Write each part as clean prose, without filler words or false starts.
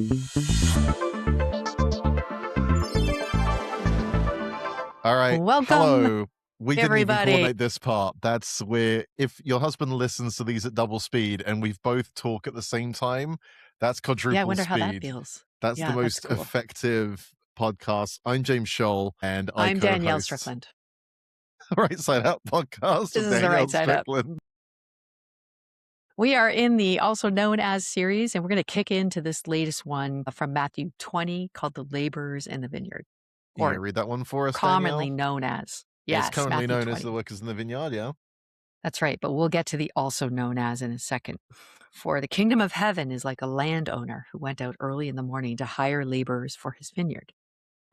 All right. Welcome, Hello. We didn't even everybody. coordinate this part. That's where if your husband listens to these at double speed and we've both talk at the same time, that's Yeah, I quadruple wonder how that speed. feels. That's the Yeah, that's most cool. effective podcast. I'm James Scholl and I I'm Danielle co-host Strickland. Right Side Up podcast This with is the Danielle Right Side Up. Strickland. We are in the Also Known As series, and we're going to kick into this latest one from Matthew 20 called The Laborers in the Vineyard, You gonna or read that one for us, commonly Danielle? known as. It's Yes, currently Matthew known 20. as the workers in the vineyard, yeah. That's right, but we'll get to the also known as in a second. For the kingdom of heaven is like a landowner who went out early in the morning to hire laborers for his vineyard.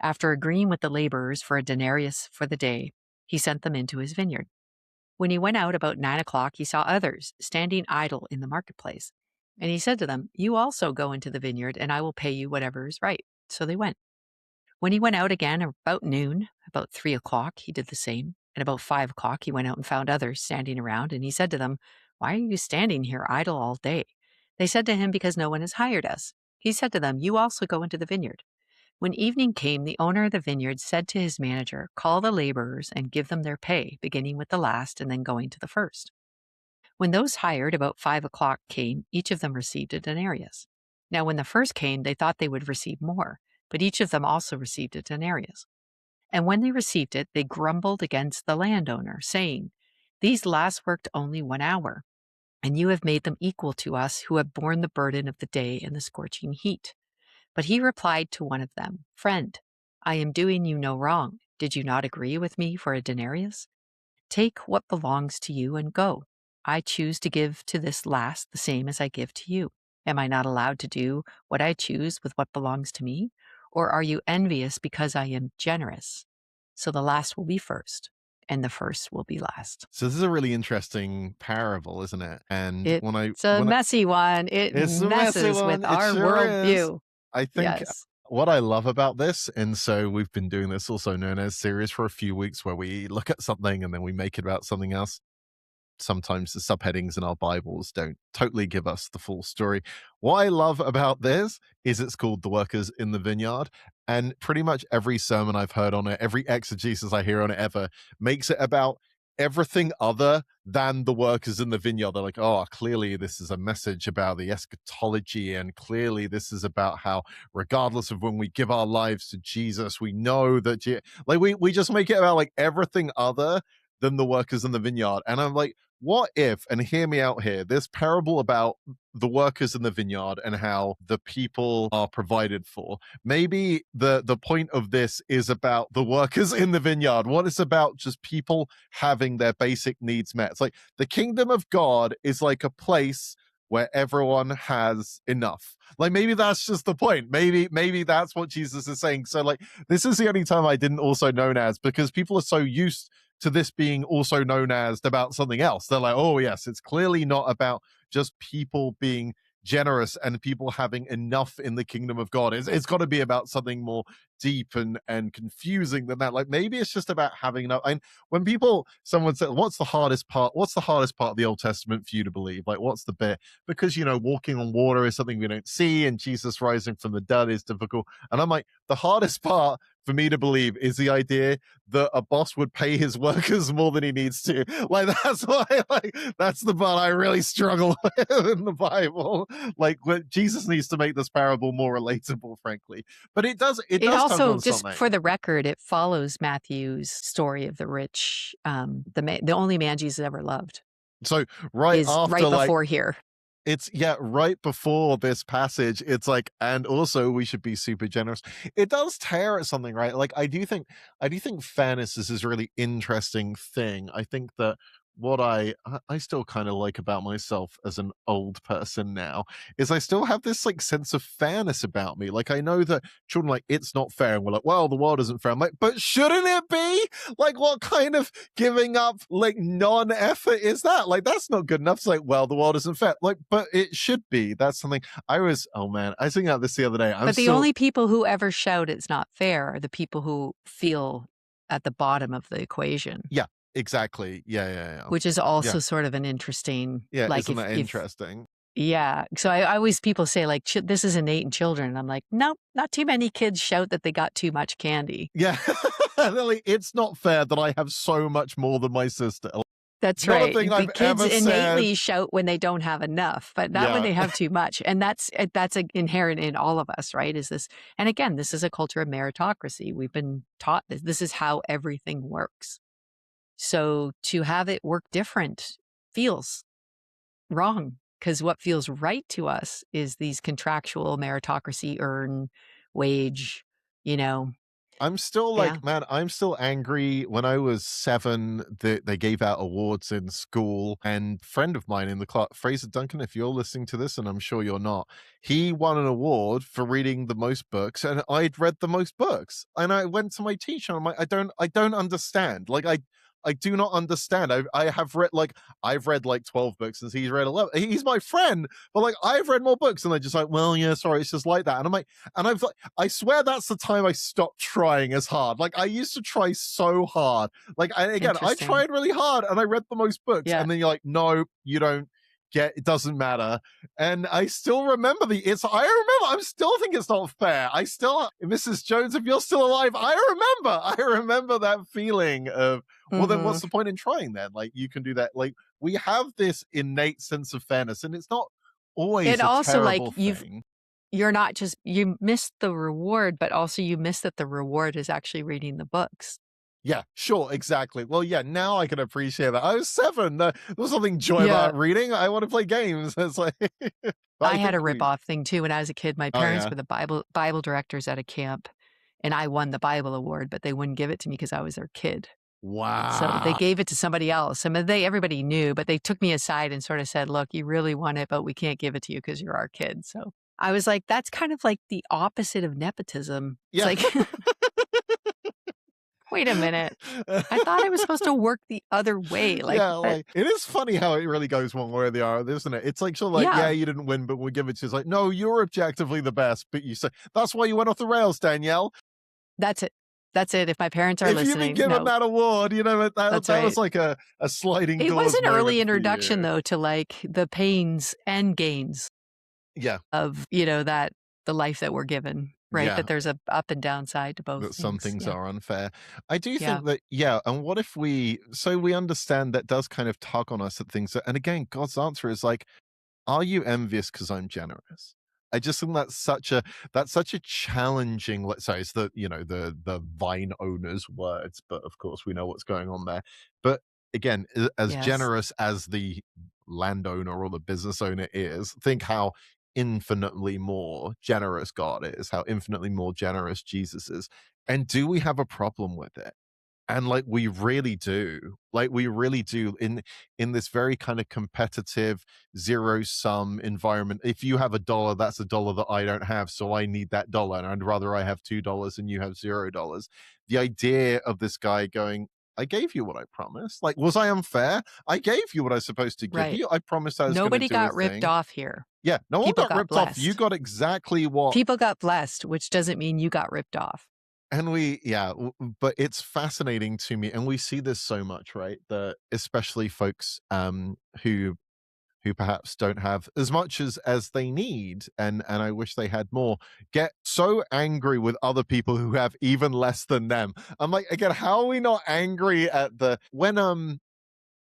After agreeing with the laborers for a denarius for the day, he sent them into his vineyard. When he went out about 9 o'clock, he saw others standing idle in the marketplace. And he said to them, "You also go into the vineyard, and I will pay you whatever is right." So they went. When he went out again about noon, about 3 o'clock, he did the same. And about 5 o'clock, he went out and found others standing around. And he said to them, "Why are you standing here idle all day?" They said to him, "Because no one has hired us." He said to them, "You also go into the vineyard." When evening came, the owner of the vineyard said to his manager, "Call the laborers and give them their pay, beginning with the last and then going to the first." When those hired about 5 o'clock came, each of them received a denarius. Now when the first came, they thought they would receive more, but each of them also received a denarius. And when they received it, they grumbled against the landowner, saying, "These last worked only 1 hour, and you have made them equal to us who have borne the burden of the day and the scorching heat." But he replied to one of them, "Friend, I am doing you no wrong. Did you not agree with me for a denarius? Take what belongs to you and go. I choose to give to this last the same as I give to you. Am I not allowed to do what I choose with what belongs to me? Or are you envious because I am generous? So the last will be first, and the first will be last. So this is a really interesting parable, isn't it? And It's a messy one. It it's a messy messes one. with It our sure is. worldview. I think Yes. what I love about this, and so we've been doing this also known as series for a few weeks where we look at something and then we make it about something else. Sometimes the subheadings in our Bibles don't totally give us the full story. What I love about this is it's called The Workers in the Vineyard. And pretty much every sermon I've heard on it, every exegesis I hear on it ever, makes it about everything other than the workers in the vineyard. They're like, oh, clearly this is a message about the eschatology, and clearly this is about how regardless of when we give our lives to Jesus, we know that like we just make it about like everything other than the workers in the vineyard. And I'm like, what if, and hear me out here, this parable about the workers in the vineyard and how the people are provided for, maybe the point of this is about the workers in the vineyard. What it's about, just people having their basic needs met. It's like the kingdom of God is like a place where everyone has enough. Like maybe that's just the point. Maybe that's what Jesus is saying. So like this is the only time I didn't also known as, because people are so used to this being also known as about something else. They're like, oh yes, it's clearly not about just people being generous and people having enough in the kingdom of God. It's got to be about something more deep and confusing than that. Like maybe it's just about having enough. And when someone said, what's the hardest part of the Old Testament for you to believe? Like what's the bit? Because walking on water is something we don't see, and Jesus rising from the dead is difficult. And I'm like, the hardest part for me to believe is the idea that a boss would pay his workers more than he needs to. Like that's why, that's the part I really struggle with in the Bible. Like Jesus needs to make this parable more relatable, frankly. But it does Also, just something. For the record, it follows Matthew's story of the rich, the only man Jesus ever loved. So right before here. It's right before this passage. It's like, and also we should be super generous. It does tear at something, right? Like I do think fairness is this really interesting thing. I think that what I still kind of like about myself as an old person now is I still have this like sense of fairness about me. Like I know that children like, it's not fair, and we're like, well, the world isn't fair. I'm like, but shouldn't it be? Like what kind of giving up like non-effort is that? Like that's not good enough. It's like, well, the world isn't fair. Like, but it should be. That's something I was thinking about this the other day. But the only people who ever shout it's not fair are the people who feel at the bottom of the equation. Yeah. Exactly. Yeah. Which is also sort of an interesting. Yeah, like isn't that interesting? Yeah. So I always people say like, "This is innate in children." And I'm like, nope, not too many kids shout that they got too much candy. Yeah. Literally, it's not fair that I have so much more than my sister. That's Not a right. thing The I've kids ever said. innately shout when they don't have enough, but not when Yeah. they have too much. And that's inherent in all of us, right? Is this, and again, this is a culture of meritocracy. We've been taught this. This is how everything works. So to have it work different feels wrong, because what feels right to us is these contractual meritocracy, earn, wage, you know. I'm still Yeah. like, man, I'm still angry. When I was 7, they gave out awards in school, and friend of mine in the class, Fraser Duncan, if you're listening to this, and I'm sure you're not, he won an award for reading the most books, and I'd read the most books. And I went to my teacher, and I'm like, I don't understand. Like, I do not understand. I have read like I've read like 12 books and he's read 11. He's my friend, but like I've read more books, and they're just like, well, yeah, sorry, it's just like that. And I'm like, and I've like, I swear that's the time I stopped trying as hard. Like I used to try so hard. Like again, I Interesting. tried really hard and I read the most books. Yeah. And then you're like, no, you don't get it, doesn't matter. And I still remember I remember, I'm still think it's not fair. I still, Mrs. Jones, if you're still alive, I remember that feeling of, well, then Hmm. what's the point in trying then? Like you can do that. Like we have this innate sense of fairness, and it's not always And a also, like, terrible thing. you're not just, you missed the reward, but also you missed that the reward is actually reading the books. Yeah, sure, exactly. Well, yeah, now I can appreciate that. I was 7. There was something joy Yeah. about reading. I want to play games. It's like, but I I had a think rip off thing too when I was a kid. My oh parents yeah, were the Bible directors at a camp, and I won the Bible award, but they wouldn't give it to me because I was their kid. So they wow. gave it to somebody else. I mean, everybody knew, but they took me aside and sort of said, "Look, you really won it, but we can't give it to you because you're our kid." So I was like, that's kind of like the opposite of nepotism. It's Yeah. like, wait a minute. I thought I was supposed to work the other way. Like, Yeah, but like it is funny how it really goes one way or the other, isn't it? It's like sort of like, yeah, yeah, you didn't win, but we give it to you. It's like, no, you're objectively the best, but you say that's why you went off the rails, Danielle. that's it. That's it. If my parents are If you've been listening, given no, that award, that's that was right. like a sliding It was doors an early moment for introduction, you. though, to like the pains and gains Yeah, of, that the life that we're given, right? yeah. That there's a up and down side to both That some things. things Yeah. are unfair. I do Yeah. think that, yeah. And what if we understand that does kind of tug on us at things that, and again, God's answer is like, are you envious because I'm generous? I just think that's such a challenging. Let's say it's the the vine owner's words, but of course we know what's going on there. But again, as Yes. generous as the landowner or the business owner is, think how infinitely more generous God is, how infinitely more generous Jesus is, and do we have a problem with it? And like we really do. Like we really do in this very kind of competitive zero sum environment. If you have a dollar, that's a dollar that I don't have, so I need that dollar, and I'd rather I have $2 and you have $0. The idea of this guy going, I gave you what I promised. Like, was I unfair? I gave you what I was supposed to give Right. you. I promised I was going to Nobody do a got ripped thing. off here. Yeah, no one People got got ripped off. You blessed. got exactly what. People got blessed, which doesn't mean you got ripped off. And yeah, but it's fascinating to me, and we see this so much, right? That especially folks who perhaps don't have as much as they need, and I wish they had more, get so angry with other people who have even less than them. I'm like, again, how are we not angry at the when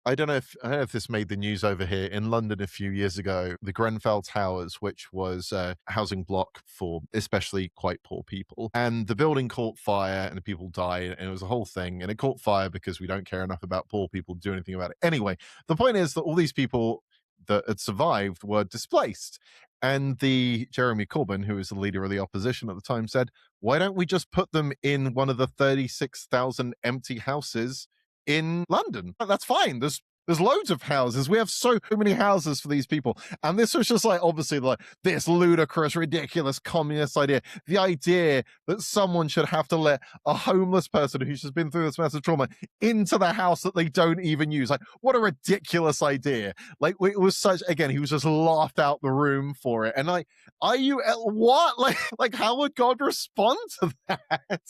I don't know if this made the news over here in London a few years ago. The Grenfell Towers, which was a housing block for especially quite poor people, and the building caught fire and the people died, and it was a whole thing. And it caught fire because we don't care enough about poor people to do anything about it. Anyway, the point is that all these people that had survived were displaced. And the Jeremy Corbyn, who was the leader of the opposition at the time, said, "Why don't we just put them in one of the 36,000 empty houses in London? That's fine. There's loads of houses. We have so many houses for these people." And this was just like obviously like this ludicrous, ridiculous communist idea. The idea that someone should have to let a homeless person who's just been through this massive trauma into the house that they don't even use. Like, what a ridiculous idea. Like it was such, again, he was just laughed out the room for it. And like, are you what? Like how would God respond to that?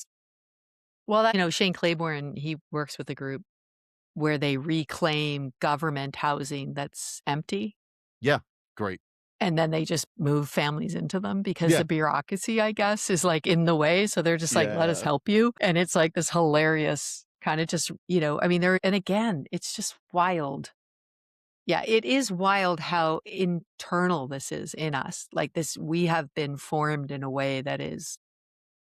Well, Shane Claiborne, he works with a group where they reclaim government housing that's empty. Yeah, great. and then they just move families into them because Yeah. the bureaucracy, I guess, is, like, in the way, so they're just like, "Let us Yeah. help you," and it's, like, this hilarious kinda just, I mean, there and again, it's just wild. Yeah, it is wild how internal this is in us, like, this we have been formed in a way that is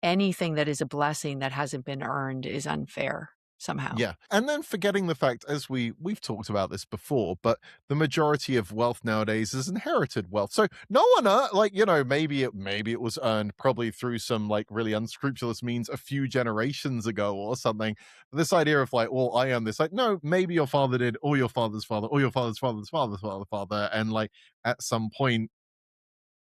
anything that is a blessing that hasn't been earned is unfair somehow. Yeah. And then forgetting the fact, as we've talked about this before, but the majority of wealth nowadays is inherited wealth. So no one like, maybe it was earned probably through some like really unscrupulous means a few generations ago or something. This idea of like, well, I am this, like, no, maybe your father did, or your father's father, or your father's father's father's father, and like at some point,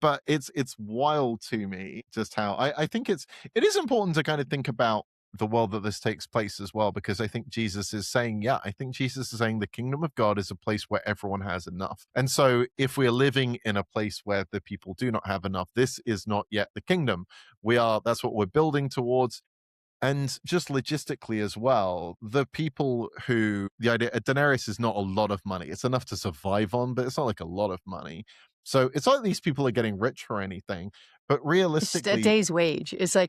but it's wild to me just how I think it is important to kind of think about the world that this takes place as well, because I think Jesus is saying, yeah, I think Jesus is saying the kingdom of God is a place where everyone has enough. And so if we're living in a place where the people do not have enough, this is not yet the kingdom. That's what we're building towards. And just logistically as well, the idea, a denarius is not a lot of money. It's enough to survive on, but it's not like a lot of money. So it's not like these people are getting rich or anything, but It's a realistically, day's wage. It's a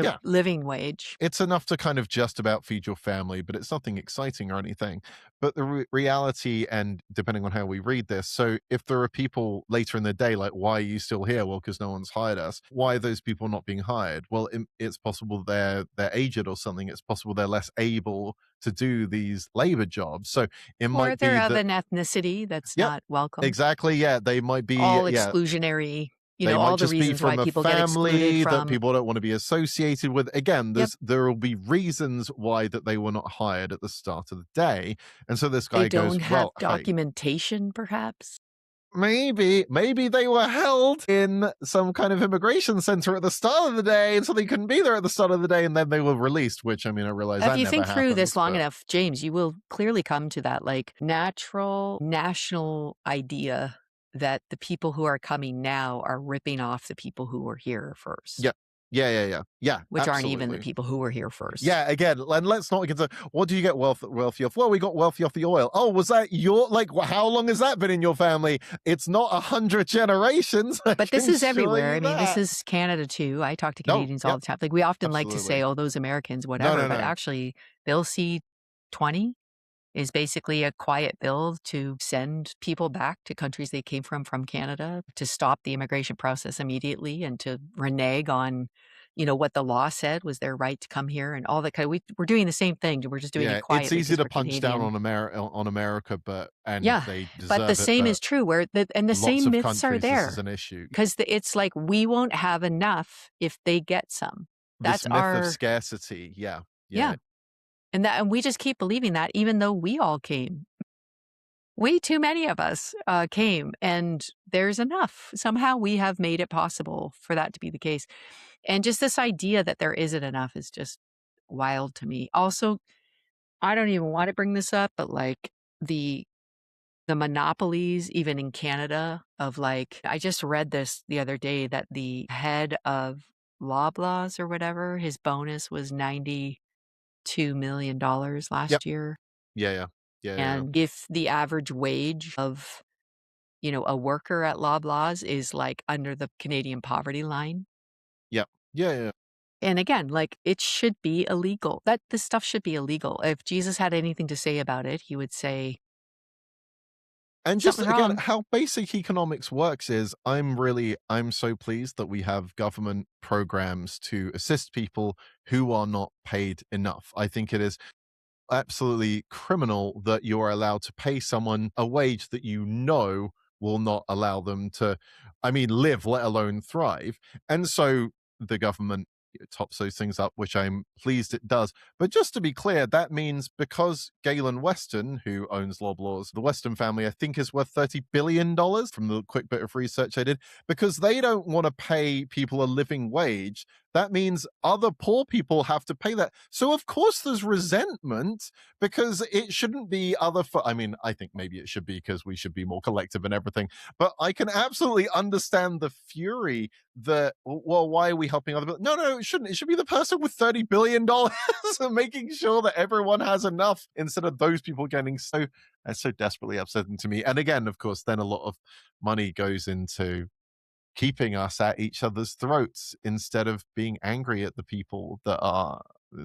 yeah, living wage. it's enough to kind of just about feed your family, but it's nothing exciting or anything. But the reality, and depending on how we read this, so if there are people later in the day, like, why are you still here? Well, because no one's hired us. Why are those people not being hired? Well, it's possible they're aged or something. It's possible they're less able to do these labor jobs. So it Or might they're be of that, an ethnicity that's yep, not welcome. exactly. Yeah, they might be, All yeah, exclusionary, they might all the just be reasons why from a people get excluded family that from. people don't want to be associated with. Again, Yep, there will be reasons why that they were not hired at the start of the day. And so this they guy goes, don't have well, hey, documentation, perhaps. maybe they were held in some kind of immigration center at the start of the day, and so they couldn't be there at the start of the day, and then they were released, which, I mean, I realize If that you never think through this happens, long but enough, James, you will clearly come to that, like, natural, national idea that the people who are coming now are ripping off the people who were here yeah. first, Yeah, which aren't even the absolutely. people who were here first. Yeah, again, and let's not get to what do you get wealthy off? Well, we got wealthy off the oil. Oh, was that your like? How long has that been in your family? It's not 100 generations. I But this can is assure everywhere. I you mean, this that. is Canada too. I talk to No, Canadians all yep, the time. Like, we often like to say, absolutely. "Oh, those Americans, No, whatever," no, but no. actually, Bill C-20 is basically a quiet bill to send people back to countries they came from Canada, to stop the immigration process immediately and to renege on, what the law said was their right to come here and all that we're doing the same thing, we're just doing it Yeah, it's quietly easy because to we're punch down Canadian. on America, but and Yeah, they but the deserve it. same is But true where the lots same of myths are countries, this is there an issue. because it's like we won't have enough if they get some. This That's myth of our scarcity. Yeah, yeah, yeah. and we just keep believing that even though we all came. Way too many of us, came, and there's enough. Somehow we have made it possible for that to be the case, and just this idea that there isn't enough is just wild to me. Also, I don't even wanna bring this up, but, like, the the monopolies even in Canada of, like I just read this the other day that the head of Loblaws or whatever, his bonus was $92 million Yep. last year, Yeah, yeah. Yeah, yeah, yeah. and if the average wage of a worker at Loblaws is, like, under the Canadian poverty line. Yep. Yeah, yeah. And again, like, it should be illegal. That this stuff should be illegal. If Jesus had anything to say about it, he would say, And just "Something's again, wrong." how basic economics works is I'm so pleased that we have government programs to assist people who are not paid enough. I think it is absolutely criminal that you are allowed to pay someone a wage that you know will not allow them to, I mean, live, let alone thrive. And so the government tops those things up, which I'm pleased it does. But just to be clear, that means because Galen Weston, who owns Loblaws, the Weston family, I think is worth $30 billion from the quick bit of research I did, because they don't want to pay people a living wage. that means other poor people have to pay that. So of course there's resentment, because it shouldn't be I mean, I think maybe it should be, because we should be more collective and everything. But I can absolutely understand the fury that, well, why are we helping other people? No, no, it shouldn't. It should be the person with $30 billion and making sure that everyone has enough, instead of those people getting so desperately upsetting to me. And again, of course, then a lot of money goes into keeping us at each other's throats, instead of being angry at the people that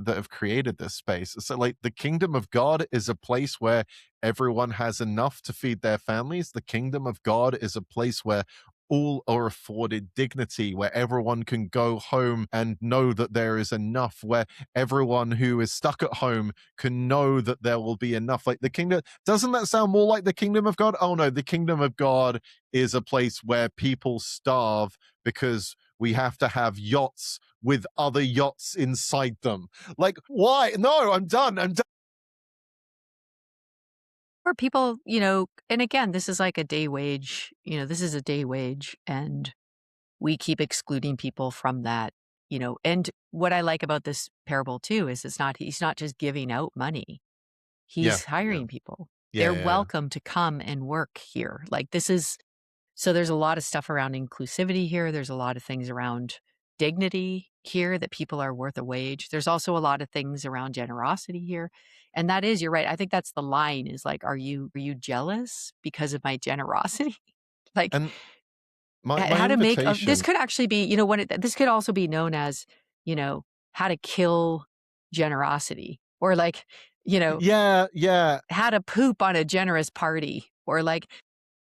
have created this space. So like, the kingdom of God is a place where everyone has enough to feed their families. The kingdom of God is a place where all are afforded dignity, where everyone can go home and know that there is enough, where everyone who is stuck at home can know that there will be enough. Like, the kingdom, doesn't that sound more like the kingdom of God? Oh no, the kingdom of God is a place where people starve because we have to have yachts with other yachts inside them. Like, why? No, I'm done. I'm done. Or people, and again, this is like a day wage, this is a day wage, and we keep excluding people from that, and what I like about this parable too is he's not just giving out money. Yeah, He's yeah, hiring people. yeah, They're yeah, yeah. welcome to come and work here. Like, this is so there's a lot of stuff around inclusivity here. There's a lot of things around dignity here, that people are worth a wage. There's also a lot of things around generosity here. And that is, you're right. I think that's the line, is like, are you jealous because of my generosity? Like, And my how to make this invitation. could actually be, this could also be known as, you know, how to kill generosity, or like, Yeah, yeah. how to poop on a generous party, or like,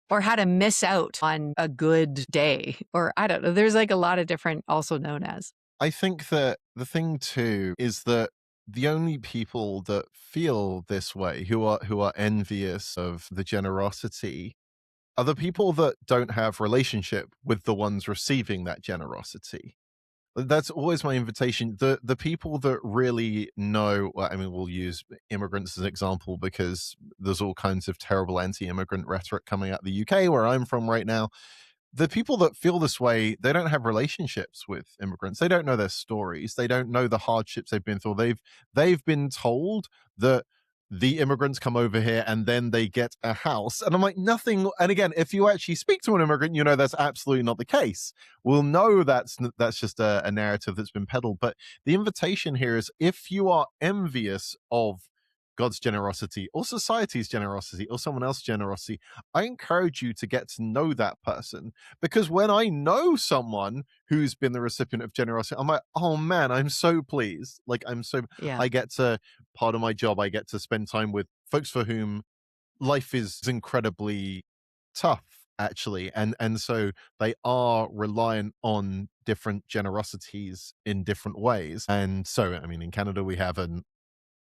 or how to miss out on a good day, or I don't know. There's like a lot of different, also known as. I think that the thing too is that the only people that feel this way, who are envious of the generosity, are the people that don't have relationship with the ones receiving that generosity. That's always my invitation. The people that really know, well, I mean, we'll use immigrants as an example, because there's all kinds of terrible anti-immigrant rhetoric coming out of the UK, where I'm from right now. The people that feel this way, they don't have relationships with immigrants. They don't know their stories. They don't know the hardships they've been through. They've been told that the immigrants come over here and then they get a house. And I'm like, nothing. And again, if you actually speak to an immigrant, you know that's absolutely not the case. We'll know that's just a narrative that's been peddled. But the invitation here is, if you are envious of God's generosity or society's generosity or someone else's generosity, I encourage you to get to know that person, because when I know someone who's been the recipient of generosity, I'm like, oh man, I'm so pleased. Like, Yeah. I get to, part of my job, I get to spend time with folks for whom life is incredibly tough, actually. And so they are reliant on different generosities in different ways. And so, I mean, in Canada, we have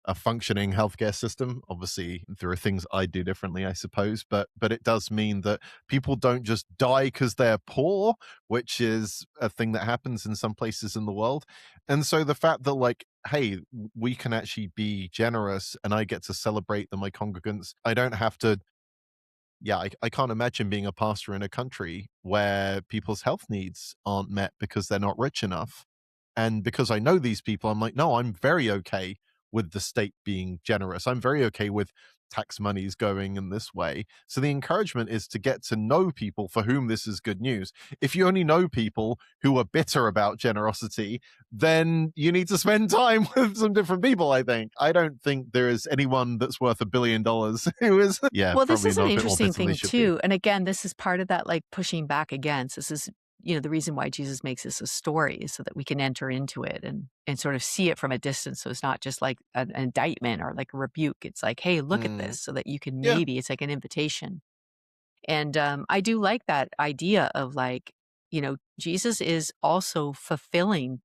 a functioning healthcare system. Obviously, there are things I do differently, I suppose, but it does mean that people don't just die because they're poor, which is a thing that happens in some places in the world. And so the fact that, like, hey, we can actually be generous, and I get to celebrate that my congregants, I don't have to. Yeah, I can't imagine being a pastor in a country where people's health needs aren't met because they're not rich enough. And because I know these people, I'm like, no, I'm very okay with the state being generous. I'm very okay with tax monies going in this way. So the encouragement is to get to know people for whom this is good news. If you only know people who are bitter about generosity, then you need to spend time with some different people, I think. I don't think there is anyone that's worth $1 billion who is, yeah, Well, this probably is not an a bit more interesting bitter than they thing should be. too. And again, this is part of that, like, pushing back against. This is, the reason why Jesus makes this a story, is so that we can enter into it and sort of see it from a distance. So it's not just like an indictment or like a rebuke. It's like, hey, look at Mm, this, so that you can, yeah, maybe it's like an invitation. And I do like that idea of, like, Jesus is also fulfilling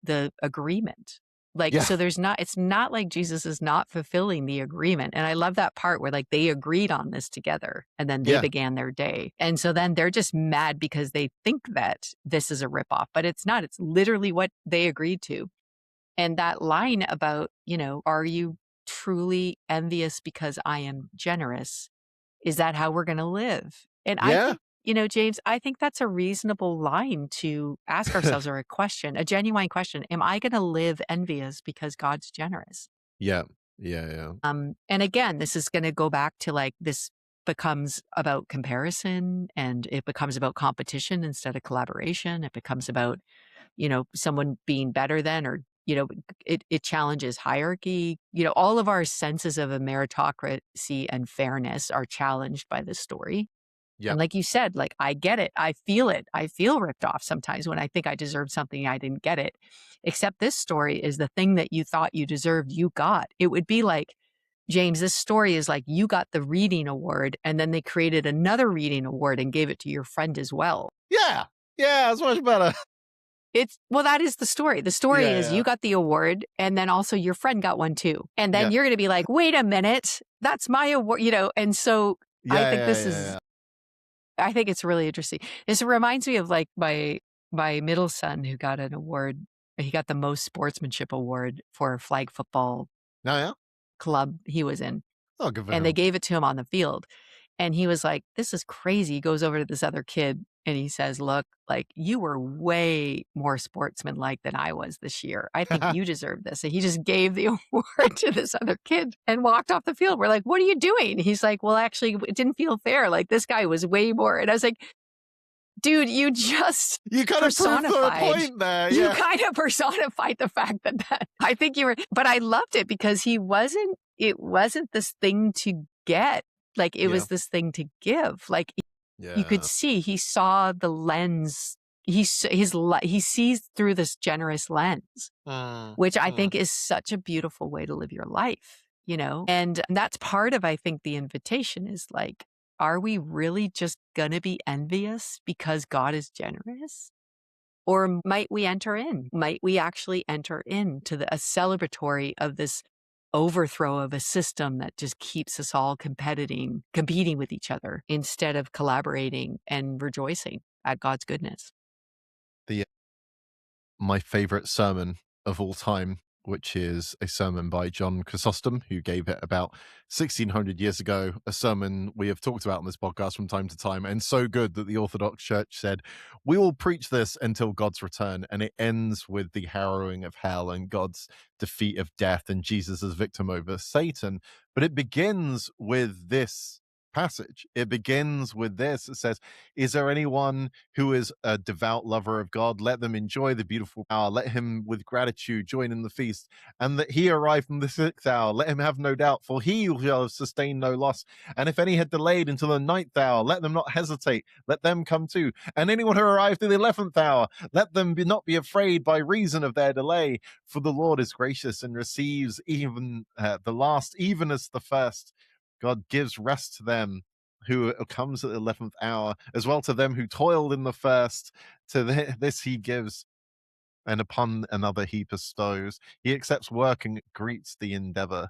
the agreement. Like, yeah, so it's not like Jesus is not fulfilling the agreement. And I love that part where, like, they agreed on this together and then they yeah, began their day. And so then they're just mad because they think that this is a ripoff, but it's not. It's literally what they agreed to. And that line about, are you truly envious because I am generous? Is that how we're going to live? And I yeah, think, James, I think that's a reasonable line to ask ourselves, or a question, a genuine question. Am I going to live envious because God's generous? Yeah. Yeah, yeah. And again, this is going to go back to like this becomes about comparison, and it becomes about competition instead of collaboration. It becomes about, someone being better than, or, it challenges hierarchy. All of our senses of a meritocracy and fairness are challenged by this story. Yeah. And like you said, like, I get it. I feel it. I feel ripped off sometimes when I think I deserve something, I didn't get it. Except this story is the thing that you thought you deserved, you got. It would be like, James, this story is like you got the reading award and then they created another reading award and gave it to your friend as well. Yeah. Yeah, it's much better. Well, that is the story. The story Yeah, is yeah. you got the award and then also your friend got one too. And then Yeah. you're going to be like, wait a minute, that's my award, And so I Yeah, think yeah, this yeah, is yeah. I think it's really interesting. This reminds me of like my middle son who got an award. He got the most sportsmanship award for a flag football No, yeah? club he was in. Oh, good for And they him. gave it to him on the field. And he was like, this is crazy. He goes over to this other kid and he says, look, like you were way more sportsmanlike than I was this year. I think you deserve this. And he just gave the award to this other kid and walked off the field. We're like, what are you doing? He's like, well, actually, it didn't feel fair. Like this guy was way more. And I was like, dude, you just You kind of proved the point there. you Yeah. kind of personified the fact that I think you were, but I loved it because it wasn't this thing to get. Like it Yeah. was this thing to give. Like you could Yeah. see he saw the lens. He sees through this generous lens, which I think is such a beautiful way to live your life, And that's part of, I think, the invitation is like, are we really just gonna be envious because God is generous? Or might we enter in? Might we actually enter into a celebratory of this overthrow of a system that just keeps us all competing with each other instead of collaborating and rejoicing at God's goodness? The My favorite sermon of all time, which is a sermon by John Chrysostom, who gave it about 1600 years ago, a sermon we have talked about on this podcast from time to time, and so good that the Orthodox Church said, we will preach this until God's return, and it ends with the harrowing of hell and God's defeat of death and Jesus as victim over Satan. But it begins with this passage. It begins with this. It says, is there anyone who is a devout lover of God? Let them enjoy the beautiful hour. Let him with gratitude join in the feast. And that he arrived from the 6th hour. Let him have no doubt, for he shall have sustained no loss. And if any had delayed until the 9th hour, let them not hesitate. Let them come too. And anyone who arrived in the 11th hour, let them not be afraid by reason of their delay. For the Lord is gracious and receives even the last, even as the first. God gives rest to them who comes at the 11th hour, as well to them who toiled in the first. To this he gives, and upon another he bestows. He accepts work and greets the endeavor.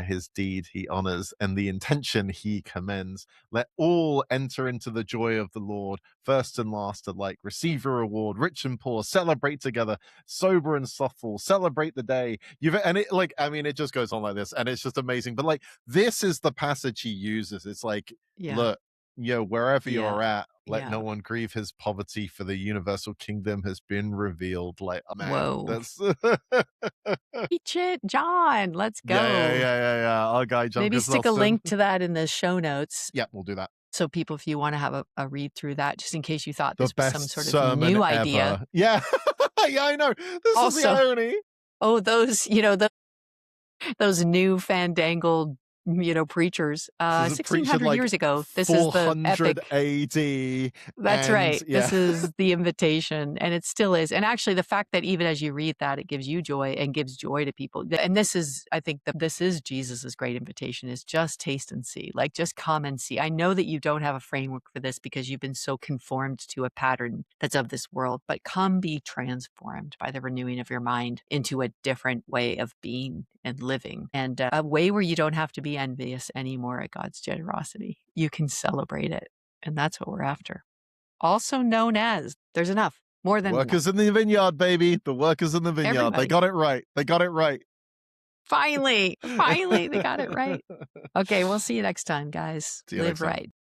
His deed he honors, and the intention he commends. Let all enter into the joy of the Lord, first and last alike. Receive your reward, rich and poor, celebrate together, sober and slothful, celebrate the day. It just goes on like this, and it's just amazing. But like, this is the passage he uses. It's like, Yeah. look, wherever Yeah. you're at, let Yeah. no one grieve his poverty, for the universal kingdom has been revealed. Like, man, Whoa. that's Preach it, John. Let's go. yeah. Our guy John Maybe stick a Chrysostom. link to that in the show notes. Yeah, we'll do that. So people, if you want to have a read through that, just in case you thought The this was some best sort of sermon new ever. idea. Yeah, yeah, I know. This is Also- the irony. Oh, those, those new fandangled, preachers. This is a preacher 1600 like years ago. This is the 400 epic. AD. That's and, right. Yeah. This is the invitation, and it still is. And actually, the fact that even as you read that, it gives you joy and gives joy to people. And this is, I think, that this is Jesus's great invitation: is just taste and see. Like, just come and see. I know that you don't have a framework for this because you've been so conformed to a pattern that's of this world, but come be transformed by the renewing of your mind into a different way of being and living, and a way where you don't have to be envious anymore at God's generosity. You can celebrate it. And that's what we're after. Also known as, there's enough, more than Workers enough. in the vineyard, baby. The workers in the vineyard. Everybody. They got it right. They got it right. Finally, they got it right. Okay, we'll see you next time, guys. See you Live next time. right.